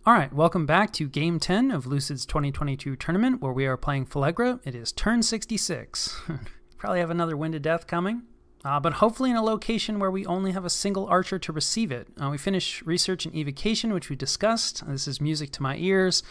Alright, welcome back to Game 10 of Lucid's 2022 tournament, where we are playing Phlegra. It is turn 66. Probably have another Wind of Death coming, but hopefully in a location where we only have a single archer to receive it. We finished Research and Evocation, which we discussed. This is music to my ears,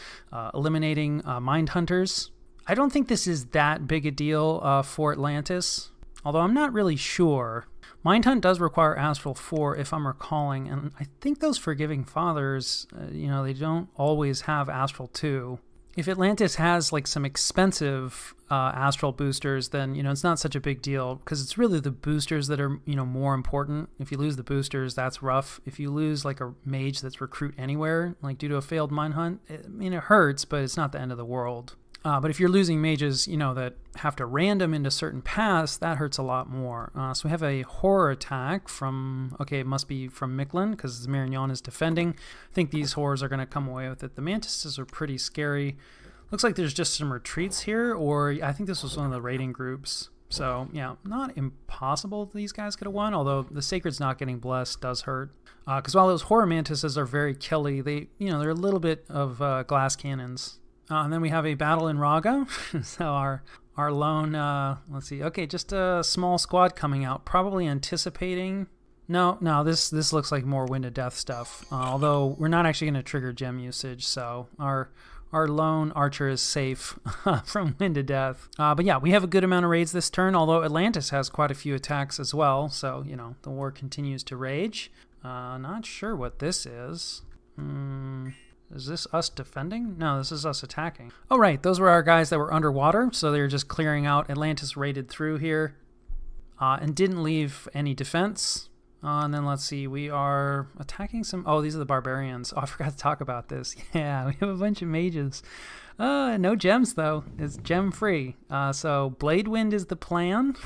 eliminating Mind Hunters. I don't think this is that big a deal for Atlantis, although I'm not really sure. Mind Hunt does require Astral 4, if I'm recalling, and I think those Forgiving Fathers, they don't always have Astral 2. If Atlantis has like some expensive Astral boosters, then, it's not such a big deal, because it's really the boosters that are, more important. If you lose the boosters, that's rough. If you lose like a mage that's recruit anywhere, like due to a failed Mind Hunt, it hurts, but it's not the end of the world. But if you're losing mages, that have to random into certain paths, that hurts a lot more. So we have a horror attack from, it must be from Micklin, because Marignon is defending. I think these horrors are going to come away with it. The mantises are pretty scary. Looks like there's just some retreats here, or I think this was one of the raiding groups. So, yeah, not impossible these guys could have won, although the Sacred's not getting blessed does hurt. Because while those horror mantises are very killy, they're a little bit of glass cannons. And then we have a battle in Raga. So our lone, let's see. Okay, just a small squad coming out, probably anticipating. No, this looks like more Wind of Death stuff. Although we're not actually going to trigger gem usage, so our lone archer is safe from Wind of Death. But yeah, we have a good amount of raids this turn, although Atlantis has quite a few attacks as well. So, the war continues to rage. Not sure what this is. Is this us defending? No, this is us attacking. Oh, right. Those were our guys that were underwater, so they were just clearing out. Atlantis raided through here and didn't leave any defense. And then let's see. We are attacking some... Oh, these are the barbarians. Oh, I forgot to talk about this. Yeah, we have a bunch of mages. No gems, though. It's gem-free. So Blade Wind is the plan.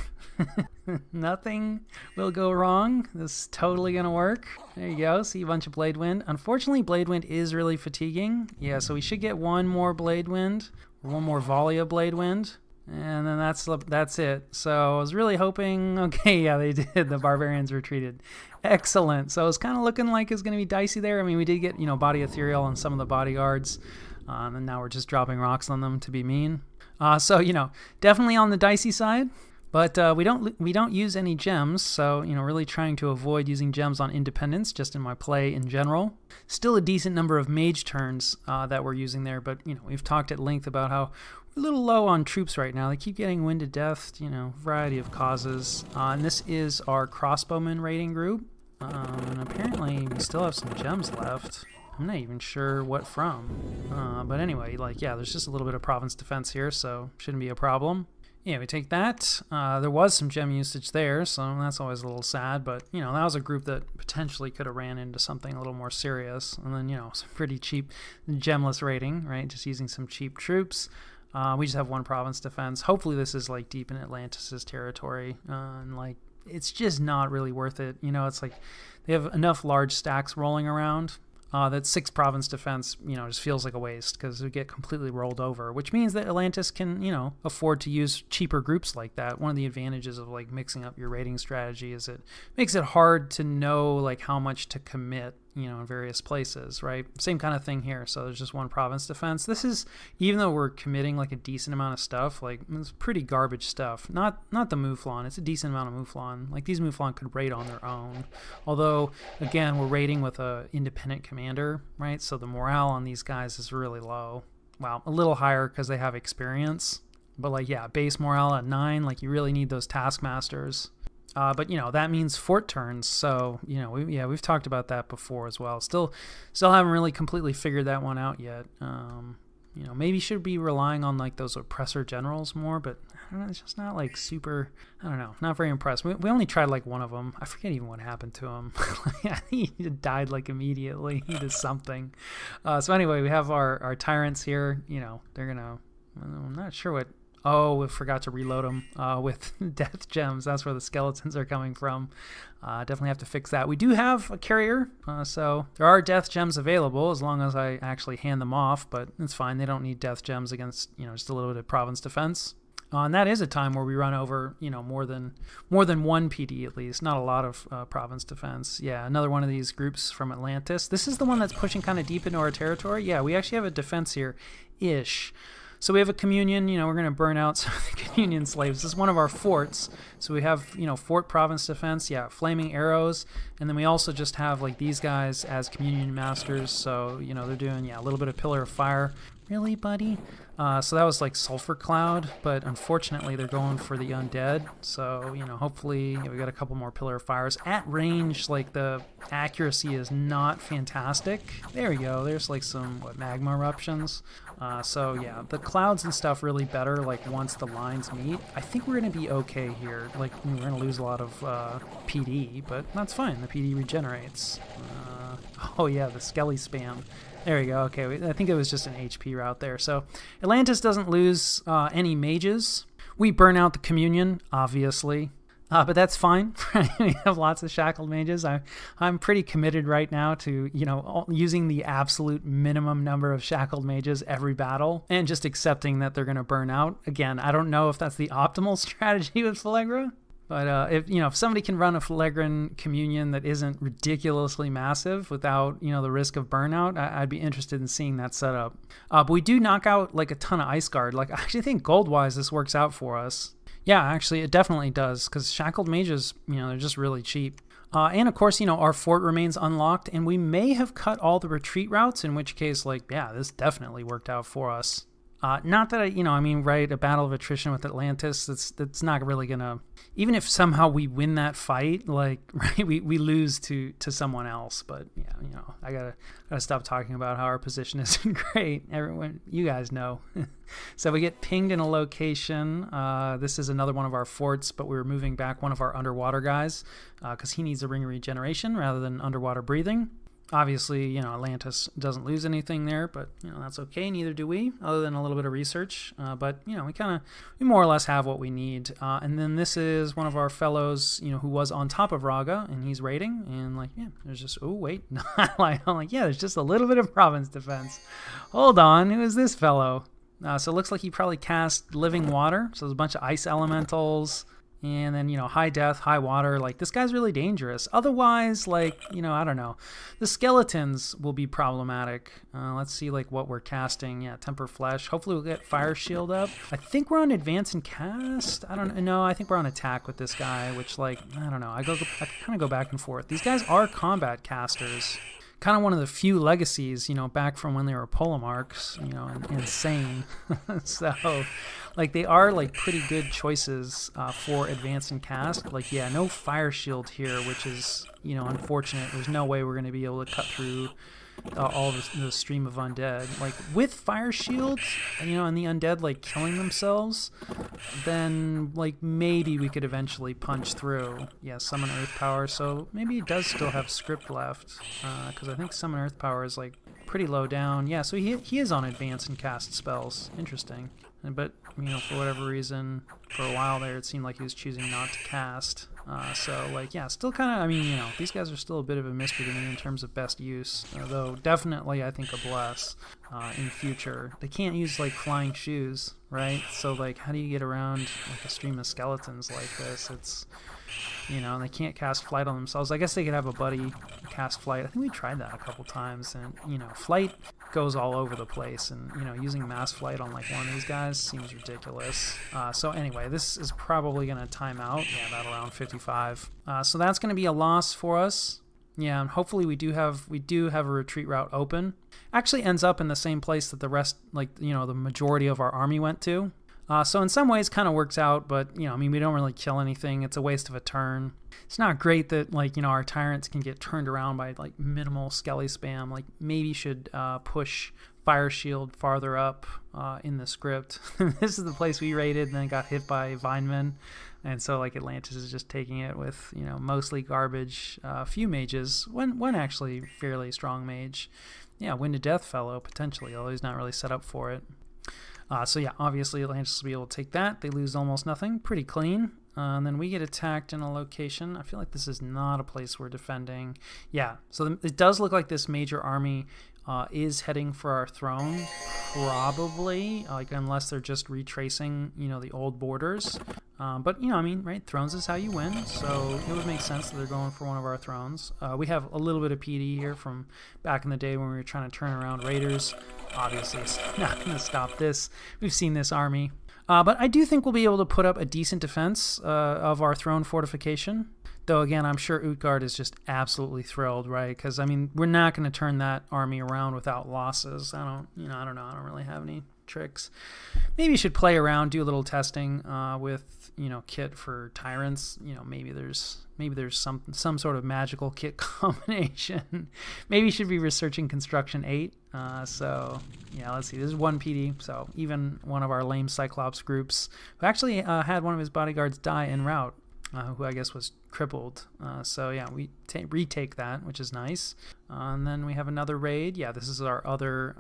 Nothing will go wrong. This is totally going to work. There you go. See a bunch of Blade Wind. Unfortunately, Blade Wind is really fatiguing. Yeah, so we should get one more Blade Wind, or one more volley of Blade Wind, and then that's it. So I was really hoping... Okay, yeah, they did. The barbarians retreated. Excellent. So it's kind of looking like it's going to be dicey there. I mean, we did get, Body Ethereal on some of the bodyguards, and now we're just dropping rocks on them to be mean. So, definitely on the dicey side. But we don't use any gems, so really trying to avoid using gems on independence, just in my play in general. Still a decent number of mage turns that we're using there, but we've talked at length about how we're a little low on troops right now. They keep getting Wind of Death, variety of causes. And this is our crossbowman raiding group, and apparently we still have some gems left. I'm not even sure what from, but anyway, there's just a little bit of province defense here, so shouldn't be a problem. Yeah, we take that. There was some gem usage there, so that's always a little sad, but, that was a group that potentially could have ran into something a little more serious. And then, some pretty cheap gemless raiding, right? Just using some cheap troops. We just have one province defense. Hopefully this is, deep in Atlantis' territory, and, it's just not really worth it. It's like they have enough large stacks rolling around. That 6 province defense, just feels like a waste because we get completely rolled over, which means that Atlantis can, afford to use cheaper groups like that. One of the advantages of mixing up your raiding strategy is it makes it hard to know how much to commit, in various places, right? Same kind of thing here. So there's just one province defense. This is, even though we're committing a decent amount of stuff, it's pretty garbage stuff. Not the Mouflon. It's a decent amount of Mouflon. These Mouflon could raid on their own. Although, again, we're raiding with a independent commander, right? So the morale on these guys is really low. Well, a little higher because they have experience. But base morale at 9, you really need those taskmasters. But that means fort turns, so we've talked about that before as well. Still haven't really completely figured that one out yet. Maybe should be relying on those oppressor generals more, but I don't know, it's just not super. I don't know, not very impressed. We only tried one of them. I forget even what happened to him. He died immediately. He did something. So anyway, we have our tyrants here. They're gonna. I'm not sure what. Oh, we forgot to reload them with death gems. That's where the skeletons are coming from. Definitely have to fix that. We do have a carrier, so there are death gems available as long as I actually hand them off, but it's fine. They don't need death gems against, just a little bit of province defense. And that is a time where we run over, you know, more than one PD at least, not a lot of province defense. Yeah, another one of these groups from Atlantis. This is the one that's pushing kind of deep into our territory. Yeah, we actually have a defense here-ish. So we have a communion, you know, we're going to burn out some of the communion slaves. This is one of our forts. So we have, you know, fort province defense, yeah, flaming arrows. And then we also just have like these guys as communion masters. So, you know, they're doing, yeah, a little bit of pillar of fire. Really, buddy? So that was like sulfur cloud, but unfortunately they're going for the undead. So, you know, hopefully yeah, we got a couple more pillar of fires. At range, like the accuracy is not fantastic. There we go. There's like some magma eruptions. So yeah, the clouds and stuff really better like once the lines meet. I think we're going to be okay here. Like we're going to lose a lot of PD, but that's fine. The PD regenerates. Oh yeah, the skelly spam. There we go. Okay, I think it was just an HP route there. So Atlantis doesn't lose any mages. We burn out the communion, obviously. But that's fine. We have lots of shackled mages. I'm pretty committed right now to, you know, using the absolute minimum number of shackled mages every battle and just accepting that they're going to burn out. Again, I don't know if that's the optimal strategy with Phlegra. But if somebody can run a Phlegran communion that isn't ridiculously massive without, you know, the risk of burnout, I'd be interested in seeing that setup. But we do knock out like a ton of Ice Guard. Like I actually think gold-wise this works out for us. Yeah, actually it definitely does, because shackled mages, you know, they're just really cheap. And of course, you know, our fort remains unlocked, and we may have cut all the retreat routes, in which case, like, yeah, this definitely worked out for us. Not that I mean, right, a battle of attrition with Atlantis, that's not really gonna, even if somehow we win that fight, like, right, we lose to someone else. But yeah, you know, I gotta stop talking about how our position isn't great. Everyone, you guys know. So we get pinged in a location. This is another one of our forts, but we were moving back one of our underwater guys because he needs a ring of regeneration rather than underwater breathing. Obviously, you know, Atlantis doesn't lose anything there, but, you know, that's okay. Neither do we, other than a little bit of research. But, you know, we more or less have what we need. And then this is one of our fellows, you know, who was on top of Raga, and he's raiding. And, like, yeah, there's just, oh, wait. I'm like, yeah, there's just a little bit of province defense. Hold on, who is this fellow? So it looks like he probably cast Living Water. So there's a bunch of ice elementals. And then, you know, high death, high water. Like, this guy's really dangerous. Otherwise, like, you know, I don't know. The skeletons will be problematic. Let's see, like, what we're casting. Yeah, Temper Flesh. Hopefully we'll get Fire Shield up. I think we're on Advance and Cast. I don't know. I think we're on Attack with this guy, which, like, I don't know. I kind of go back and forth. These guys are combat casters. Kind of one of the few legacies, you know, back from when they were Polemarchs, you know, insane. So, like, they are, like, pretty good choices for Advance and Cast. Like, yeah, no Fire Shield here, which is, you know, unfortunate. There's no way we're going to be able to cut through all the stream of undead. Like, with Fire Shield, you know, and the undead, like, killing themselves, then, like, maybe we could eventually punch through. Yeah, Summon Earth Power, so maybe it does still have script left, because I think Summon Earth Power is, like, pretty low down. Yeah, so he is on Advance and Cast spells. Interesting. But, you know, for whatever reason, for a while there, it seemed like he was choosing not to cast. So, like, yeah, still kind of, I mean, you know, these guys are still a bit of a mystery to me in terms of best use, though definitely, I think, a bless in future. They can't use, like, flying shoes, right? So, like, how do you get around, like, a stream of skeletons like this? It's, you know, they can't cast Flight on themselves. I guess they could have a buddy cast Flight. I think we tried that a couple times, and, you know, Flight goes all over the place, and, you know, using Mass Flight on, like, one of these guys seems ridiculous. So anyway, this is probably going to time out. Yeah, about around 55. So that's going to be a loss for us. Yeah, and hopefully we do have a retreat route open. Actually ends up in the same place that the rest, like, you know, the majority of our army went to. So in some ways kind of works out, but, you know, I mean, we don't really kill anything. It's a waste of a turn. It's not great that, like, you know, our tyrants can get turned around by, like, minimal skelly spam. Like, maybe should push Fire Shield farther up in the script. This is the place we raided and then got hit by Vinemen. And so, like, Atlantis is just taking it with, you know, mostly garbage, few mages, one actually fairly strong mage. Yeah, Wind of Death fellow, potentially, although he's not really set up for it. So yeah, obviously Atlantis will be able to take that. They lose almost nothing. Pretty clean. And then we get attacked in a location. I feel like this is not a place we're defending. Yeah, so it does look like this major army is heading for our throne, probably, like unless they're just retracing, you know, the old borders. But, you know, I mean, right, thrones is how you win, so it would make sense that they're going for one of our thrones. We have a little bit of PD here from back in the day when we were trying to turn around raiders. Obviously, it's not going to stop this. We've seen this army. But I do think we'll be able to put up a decent defense of our throne fortification. Though, again, I'm sure Utgard is just absolutely thrilled, right? Because, I mean, we're not going to turn that army around without losses. I don't know. I don't really have any tricks. Maybe you should play around, do a little testing with, you know, kit for tyrants. You know, maybe there's some sort of magical kit combination. Maybe you should be researching Construction 8. So, yeah, let's see. This is 1 PD, so even one of our lame Cyclops groups, who actually had one of his bodyguards die en route, who I guess was crippled. So yeah, we retake that, which is nice. And then we have another raid. Yeah, this is our other,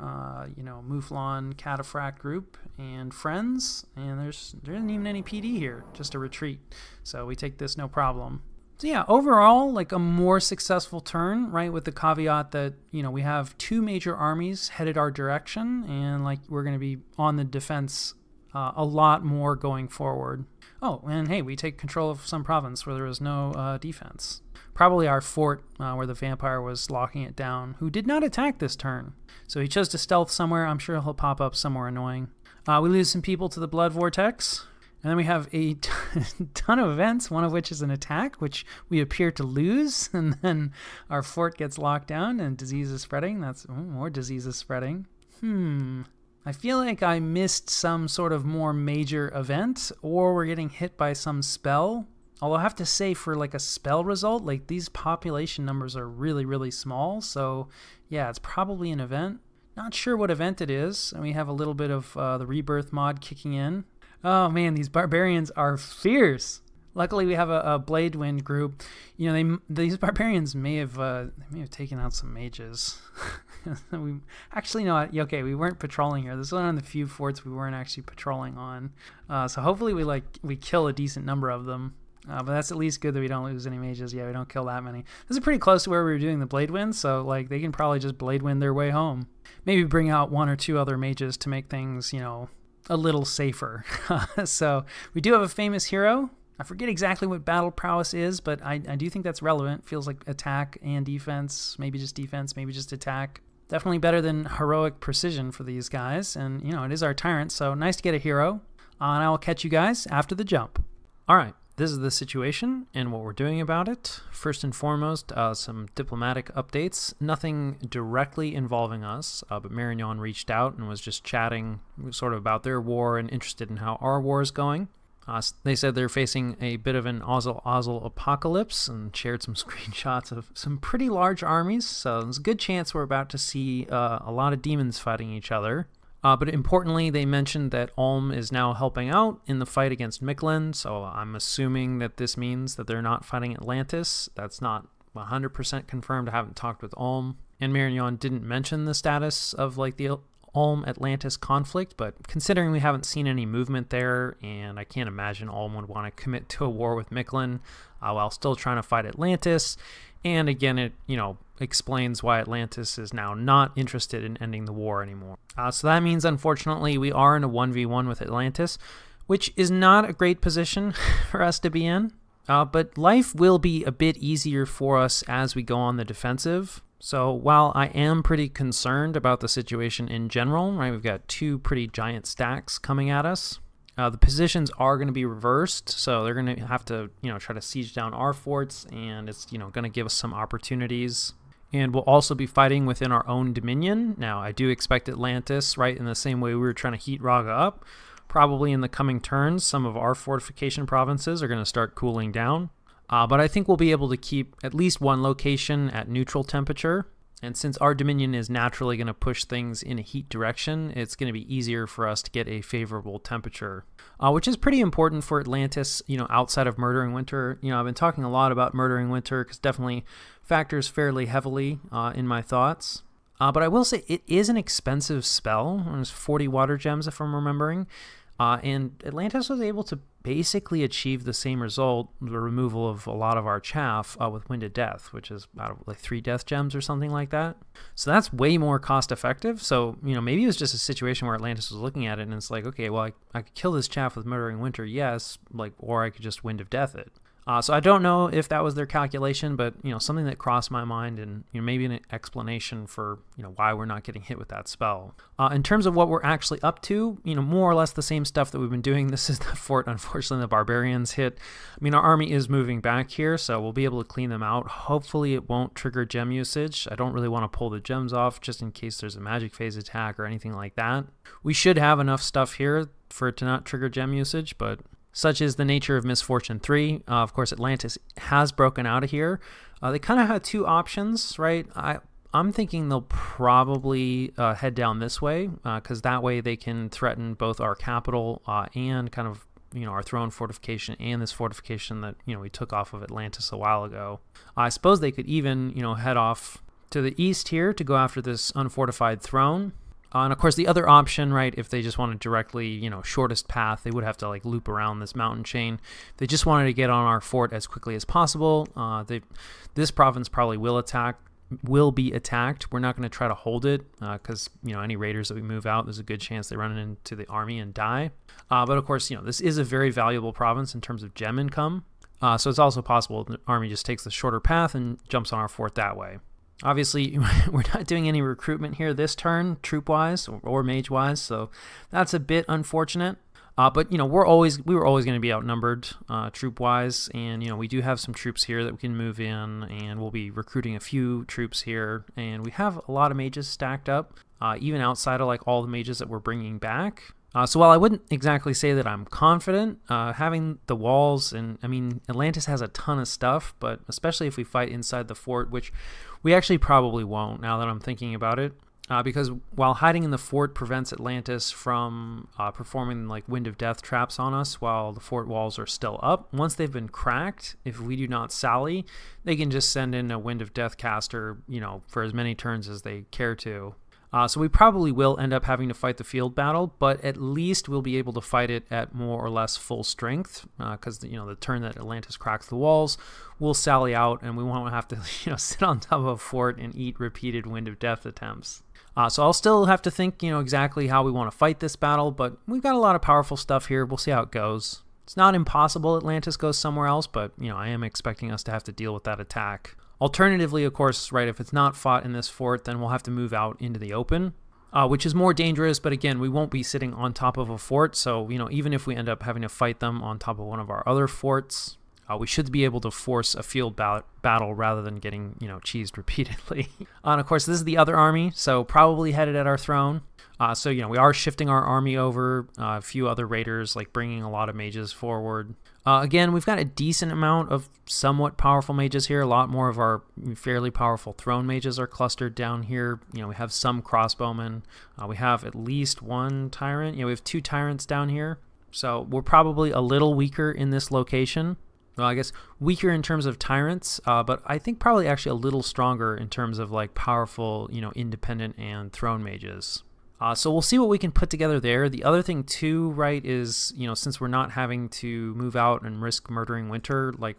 you know, Mouflon Cataphract group and friends. And there isn't even any PD here, just a retreat. So we take this no problem. So yeah, overall, like a more successful turn, right? With the caveat that, you know, we have 2 major armies headed our direction, and like we're going to be on the defense a lot more going forward. Oh, and hey, we take control of some province where there was no defense. Probably our fort where the vampire was locking it down, who did not attack this turn. So he chose to stealth somewhere. I'm sure he'll pop up somewhere annoying. We lose some people to the Blood Vortex. And then we have a ton of events, one of which is an attack, which we appear to lose. And then our fort gets locked down and disease is spreading. That's more disease is spreading. I feel like I missed some sort of more major event, or we're getting hit by some spell. Although I have to say, for like a spell result, like these population numbers are really, really small. So yeah, it's probably an event. Not sure what event it is. And we have a little bit of the Rebirth mod kicking in. Oh man, these barbarians are fierce. Luckily, we have a Bladewind group. You know, these barbarians may have taken out some mages. We actually no. Okay, we weren't patrolling here. This is one of the few forts we weren't actually patrolling on. So hopefully we kill a decent number of them. But that's at least good that we don't lose any mages. Yeah, we don't kill that many. This is pretty close to where we were doing the Bladewind, so like they can probably just Bladewind their way home. Maybe bring out 1 or 2 other mages to make things, you know, a little safer. So we do have a famous hero. I forget exactly what battle prowess is, but I do think that's relevant. Feels like attack and defense, maybe just attack. Definitely better than heroic precision for these guys. And, you know, it is our tyrant, so nice to get a hero. And I will catch you guys after the jump. All right, this is the situation and what we're doing about it. First and foremost, some diplomatic updates. Nothing directly involving us, but Marignon reached out and was just chatting sort of about their war and interested in how our war is going. They said they're facing a bit of an Ozzel apocalypse and shared some screenshots of some pretty large armies, so there's a good chance we're about to see a lot of demons fighting each other. But importantly, they mentioned that Ulm is now helping out in the fight against Mictlan, so I'm assuming that this means that they're not fighting Atlantis. That's not 100% confirmed. I haven't talked with Ulm. And Marignon didn't mention the status of like the Ulm-Atlantis conflict, but considering we haven't seen any movement there, and I can't imagine Ulm would want to commit to a war with Mictlan while still trying to fight Atlantis. And again, it, you know, explains why Atlantis is now not interested in ending the war anymore. So that means, unfortunately, we are in a 1v1 with Atlantis, which is not a great position for us to be in. But life will be a bit easier for us as we go on the defensive. So while I am pretty concerned about the situation in general, right, we've got 2 pretty giant stacks coming at us. The positions are going to be reversed, so they're going to have to, you know, try to siege down our forts, and it's, you know, going to give us some opportunities. And we'll also be fighting within our own dominion. Now, I do expect Atlantis, right, in the same way we were trying to heat Raga up. Probably in the coming turns, some of our fortification provinces are going to start cooling down. But I think we'll be able to keep at least 1 location at neutral temperature. And since our dominion is naturally going to push things in a heat direction, it's going to be easier for us to get a favorable temperature, which is pretty important for Atlantis, you know, outside of Murdering Winter. You know, I've been talking a lot about Murdering Winter because definitely factors fairly heavily in my thoughts. But I will say it is an expensive spell. It's 40 water gems, if I'm remembering. And Atlantis was able to basically achieve the same result, the removal of a lot of our chaff with Wind of Death, which is about like 3 death gems or something like that. So that's way more cost effective. So, you know, maybe it was just a situation where Atlantis was looking at it and it's like, okay, well, I could kill this chaff with Murdering Winter, yes, like, or I could just Wind of Death it. So I don't know if that was their calculation, but, you know, something that crossed my mind, and, you know, maybe an explanation for, you know, why we're not getting hit with that spell. In terms of what we're actually up to, you know, more or less the same stuff that we've been doing. This is the fort, unfortunately, the barbarians hit. I mean, our army is moving back here, so we'll be able to clean them out. Hopefully it won't trigger gem usage. I don't really want to pull the gems off just in case there's a magic phase attack or anything like that. We should have enough stuff here for it to not trigger gem usage, but such is the nature of Misfortune 3. Of course, Atlantis has broken out of here. They kind of had 2 options, right? I'm thinking they'll probably head down this way, because that way they can threaten both our capital and kind of, you know, our throne fortification and this fortification that, you know, we took off of Atlantis a while ago. I suppose they could even, you know, head off to the east here to go after this unfortified throne. And of course, the other option, right, if they just wanted directly, you know, shortest path, they would have to like loop around this mountain chain. If they just wanted to get on our fort as quickly as possible, this province probably will be attacked. We're not going to try to hold it because, you know, any raiders that we move out, there's a good chance they run into the army and die. But of course, you know, this is a very valuable province in terms of gem income. So it's also possible the army just takes the shorter path and jumps on our fort that way. Obviously, we're not doing any recruitment here this turn, troop-wise or mage-wise, so that's a bit unfortunate. But, you know, we were always going to be outnumbered troop-wise, and, you know, we do have some troops here that we can move in, and we'll be recruiting a few troops here, and we have a lot of mages stacked up, even outside of, like, all the mages that we're bringing back. So while I wouldn't exactly say that I'm confident, having the walls, and I mean, Atlantis has a ton of stuff, but especially if we fight inside the fort, which we actually probably won't now that I'm thinking about it, because while hiding in the fort prevents Atlantis from performing like Wind of Death traps on us while the fort walls are still up, once they've been cracked, if we do not sally, they can just send in a Wind of Death caster, you know, for as many turns as they care to. So we probably will end up having to fight the field battle, but at least we'll be able to fight it at more or less full strength, because you know, the turn that Atlantis cracks the walls, we'll sally out and we won't have to, you know, sit on top of a fort and eat repeated Wind of Death attempts. So I'll still have to think, you know, exactly how we want to fight this battle, but we've got a lot of powerful stuff here. We'll see how it goes. It's not impossible Atlantis goes somewhere else, but, you know, I am expecting us to have to deal with that attack. Alternatively, of course, right, if it's not fought in this fort, then we'll have to move out into the open, which is more dangerous, but again, we won't be sitting on top of a fort, so, you know, even if we end up having to fight them on top of one of our other forts, we should be able to force a field battle rather than getting, you know, cheesed repeatedly. And of course, this is the other army, so probably headed at our throne. So, you know, we are shifting our army over, a few other raiders, like bringing a lot of mages forward. Again, we've got a decent amount of somewhat powerful mages here. A lot more of our fairly powerful throne mages are clustered down here. You know, we have some crossbowmen. We have at least 1 tyrant. You know, we have 2 tyrants down here. So we're probably a little weaker in this location. Well, I guess weaker in terms of tyrants, but I think probably actually a little stronger in terms of like powerful, you know, independent and throne mages. So we'll see what we can put together there. The other thing too, right, is, you know, since we're not having to move out and risk Murdering Winter, like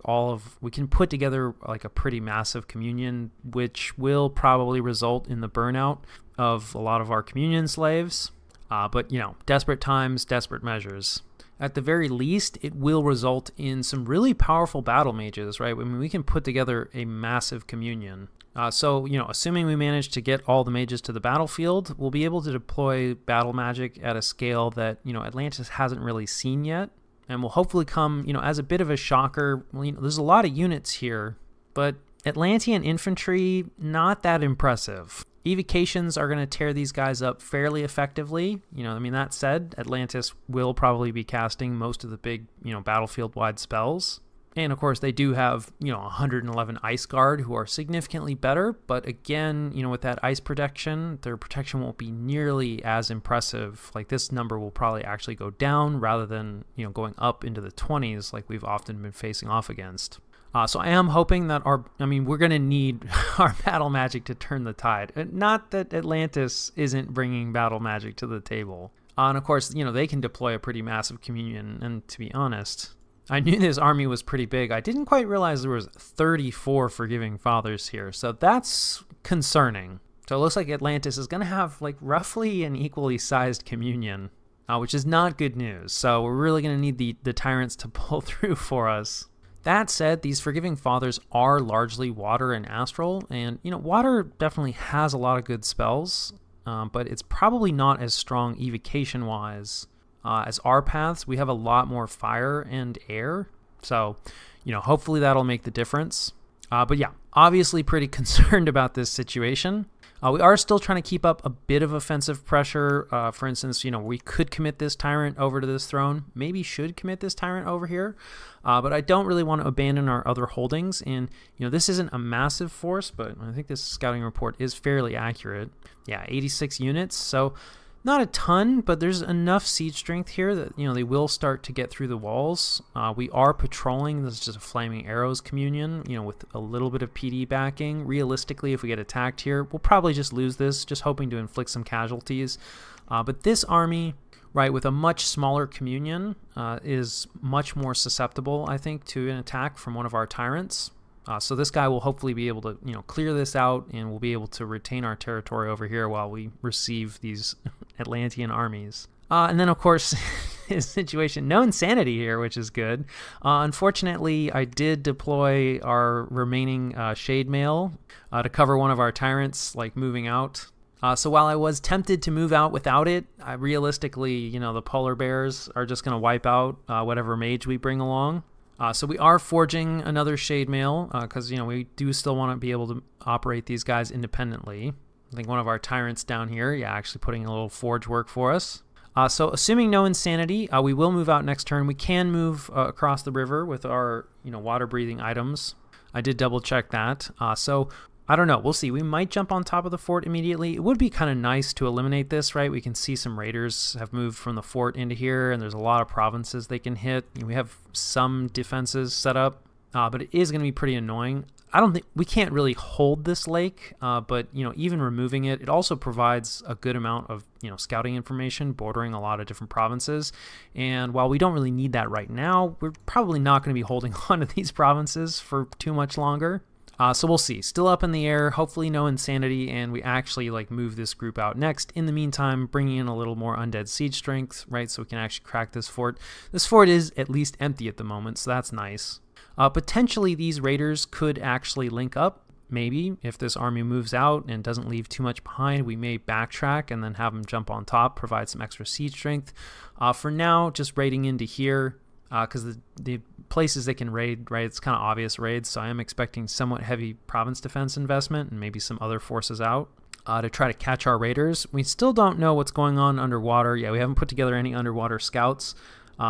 we can put together like a pretty massive communion, which will probably result in the burnout of a lot of our communion slaves. But, you know, desperate times, desperate measures. At the very least, it will result in some really powerful battle mages, right? I mean, we can put together a massive communion. So, you know, assuming we manage to get all the mages to the battlefield, we'll be able to deploy battle magic at a scale that, you know, Atlantis hasn't really seen yet, and will hopefully come, you know, as a bit of a shocker. Well, you know, there's a lot of units here, but Atlantean infantry, not that impressive. Evocations are going to tear these guys up fairly effectively. You know, I mean, that said, Atlantis will probably be casting most of the big, you know, battlefield-wide spells. And of course, they do have, you know, 111 Ice Guard who are significantly better. But again, you know, with that ice protection, their protection won't be nearly as impressive. Like, this number will probably actually go down rather than, you know, going up into the 20s like we've often been facing off against. So I am hoping that we're going to need our battle magic to turn the tide. Not that Atlantis isn't bringing battle magic to the table. And of course, you know, they can deploy a pretty massive communion, and to be honest, I knew this army was pretty big. I didn't quite realize there was 34 Forgiving Fathers here, so that's concerning. So it looks like Atlantis is going to have like roughly an equally sized communion, which is not good news. So we're really going to need the Tyrants to pull through for us. That said, these Forgiving Fathers are largely water and astral, and you know, water definitely has a lot of good spells, but it's probably not as strong evocation-wise as our paths. We have a lot more fire and air, so you know, hopefully that'll make the difference. But yeah, obviously pretty concerned about this situation. We are still trying to keep up a bit of offensive pressure. For instance, you know, we could commit this Tyrant over to this throne. Maybe should commit this Tyrant over here. But I don't really want to abandon our other holdings. And, you know, this isn't a massive force, but I think this scouting report is fairly accurate. Yeah, 86 units. So not a ton, but there's enough siege strength here that, you know, they will start to get through the walls. We are patrolling. This is just a Flaming Arrows communion, you know, with a little bit of PD backing. Realistically, if we get attacked here, we'll probably just lose this, just hoping to inflict some casualties. But this army, right, with a much smaller communion, is much more susceptible, I think, to an attack from one of our Tyrants. So this guy will hopefully be able to, you know, clear this out, and we'll be able to retain our territory over here while we receive these Atlantean armies. And then, of course, his situation, no insanity here, which is good. Unfortunately, I did deploy our remaining Shade Mail to cover one of our Tyrants, like, moving out. So while I was tempted to move out without it, realistically, you know, the Polar Bears are just going to wipe out whatever mage we bring along. So we are forging another Shade Mail because, you know, we do still want to be able to operate these guys independently. I think one of our Tyrants down here, yeah, actually putting in a little forge work for us. So assuming no insanity, we will move out next turn. We can move across the river with our, you know, water-breathing items. I did double check that. So I don't know. We'll see. We might jump on top of the fort immediately. It would be kind of nice to eliminate this, right? We can see some raiders have moved from the fort into here, and there's a lot of provinces they can hit. We have some defenses set up, but it is going to be pretty annoying. I don't think we can't really hold this lake, but you know, even removing it, it also provides a good amount of, you know, scouting information bordering a lot of different provinces. And while we don't really need that right now, we're probably not going to be holding on to these provinces for too much longer. So we'll see. Still up in the air, hopefully no insanity, and we actually like move this group out next. In the meantime, bringing in a little more undead siege strength, right, so we can actually crack this fort. This fort is at least empty at the moment, so that's nice. Potentially these raiders could actually link up. Maybe if this army moves out and doesn't leave too much behind, we may backtrack and then have them jump on top, provide some extra siege strength. For now, just raiding into here. Because the places they can raid, right, it's kind of obvious raids, so I am expecting somewhat heavy province defense investment and maybe some other forces out to try to catch our raiders. We still don't know what's going on underwater. Yeah, we haven't put together any underwater scouts,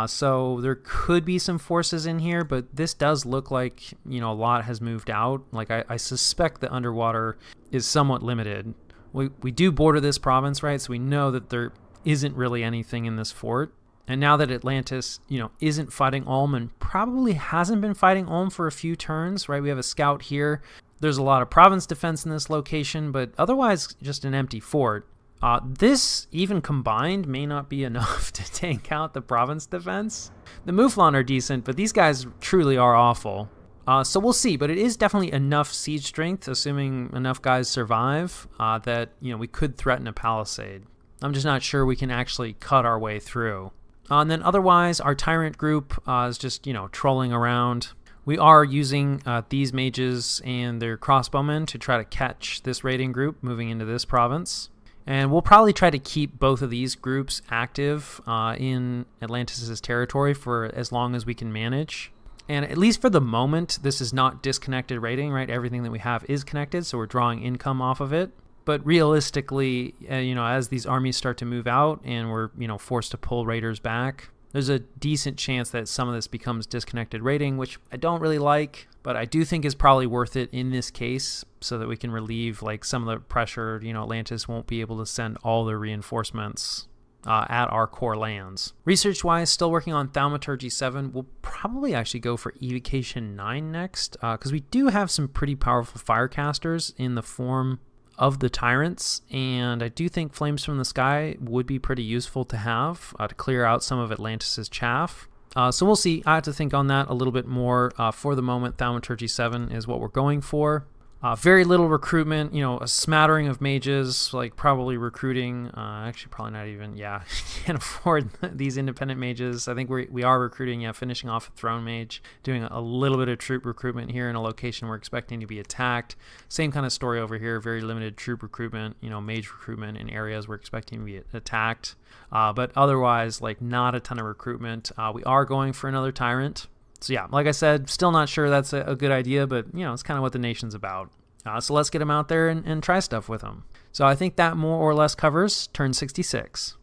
so there could be some forces in here, but this does look like, you know, a lot has moved out. Like, I suspect the underwater is somewhat limited. We do border this province, right, so we know that there isn't really anything in this fort. And now that Atlantis, you know, isn't fighting Ulm and probably hasn't been fighting Ulm for a few turns, right? We have a scout here. There's a lot of province defense in this location, but otherwise just an empty fort. This, even combined, may not be enough to take out the province defense. The Mouflon are decent, but these guys truly are awful. So we'll see, but it is definitely enough siege strength, assuming enough guys survive, that, you know, we could threaten a palisade. I'm just not sure we can actually cut our way through. And then otherwise, our Tyrant group is just, you know, trolling around. We are using these mages and their crossbowmen to try to catch this raiding group moving into this province. And we'll probably try to keep both of these groups active in Atlantis' territory for as long as we can manage. And at least for the moment, this is not disconnected raiding, right? Everything that we have is connected, so we're drawing income off of it. But realistically, you know, as these armies start to move out and we're, you know, forced to pull raiders back, there's a decent chance that some of this becomes disconnected raiding, which I don't really like, but I do think is probably worth it in this case so that we can relieve like some of the pressure. You know, Atlantis won't be able to send all their reinforcements at our core lands. Research-wise, still working on Thaumaturgy 7. We'll probably actually go for Evocation 9 next, because we do have some pretty powerful firecasters in the form of the tyrants, and I do think Flames from the Sky would be pretty useful to have to clear out some of Atlantis' chaff. So we'll see. I have to think on that a little bit more. For the moment, Thaumaturgy 7 is what we're going for. Very little recruitment, you know, a smattering of mages, like probably recruiting, actually probably not even, yeah, can't afford these independent mages. I think we are recruiting, yeah, finishing off a throne mage, doing a little bit of troop recruitment here in a location we're expecting to be attacked. Same kind of story over here, very limited troop recruitment, you know, mage recruitment in areas we're expecting to be attacked. But otherwise, like, not a ton of recruitment. We are going for another tyrant. So yeah, like I said, still not sure that's a good idea, but you know, it's kind of what the nation's about. So let's get him out there and try stuff with him. So I think that more or less covers turn 66.